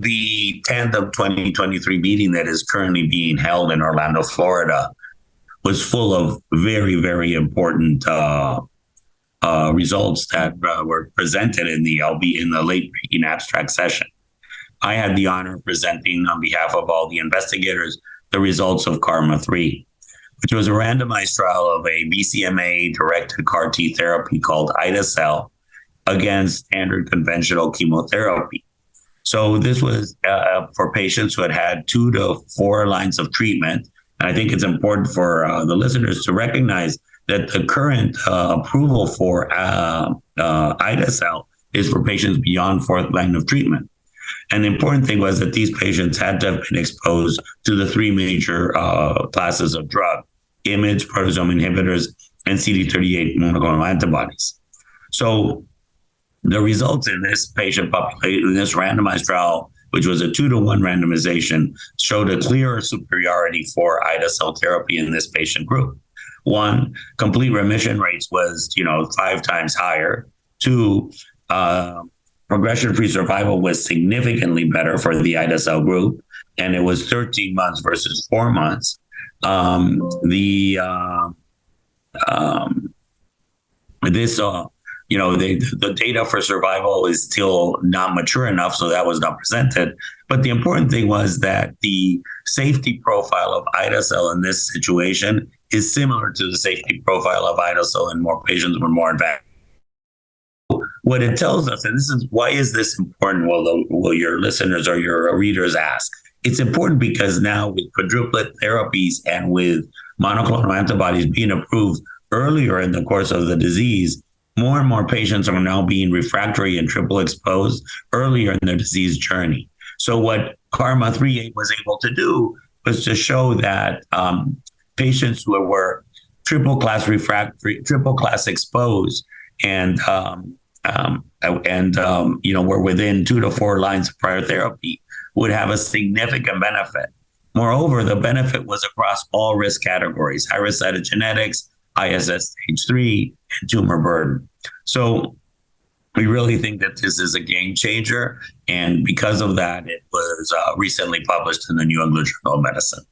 the Tandem 2023 meeting that is currently being held in Orlando, Florida, was full of very, very important results that were presented in the late-breaking abstract session. I had the honor of presenting on behalf of all the investigators the results of KarMMa-3, which was a randomized trial of a BCMA-directed CAR T therapy called ide-cel against standard conventional chemotherapy. So this was for patients who had had 2 to 4 lines of treatment. And I think it's important for the listeners to recognize that the current approval for ide-cel is for patients beyond 4th line of treatment. And the important thing was that these patients had to have been exposed to the 3 major classes of drug: IMiDs, proteasome inhibitors, and CD38 monoclonal antibodies. So the results in this patient population, in this randomized trial, which was a 2-to-1 randomization, showed a clear superiority for ide-cel therapy in this patient group. 1, complete remission rates was 5 times higher. 2, progression-free survival was significantly better for the ide-cel group, and it was 13 months versus 4 months. The data for survival is still not mature enough, so that was not presented. But the important thing was that the safety profile of ide-cel in this situation is similar to the safety profile of ide-cel in more patients with more advanced. What it tells us, and this is why is this important? Will your listeners or your readers ask? It's important because now with quadruplet therapies and with monoclonal antibodies being approved earlier in the course of the disease, more and more patients are now being refractory and triple exposed earlier in their disease journey. So what KarMMa-3 was able to do was to show that patients who were triple class refractory, triple class exposed, and were within 2 to 4 lines of prior therapy would have a significant benefit. Moreover, the benefit was across all risk categories: high-risk cytogenetics, ISS stage 3, and tumor burden. So we really think that this is a game changer. And because of that, it was recently published in the New England Journal of Medicine.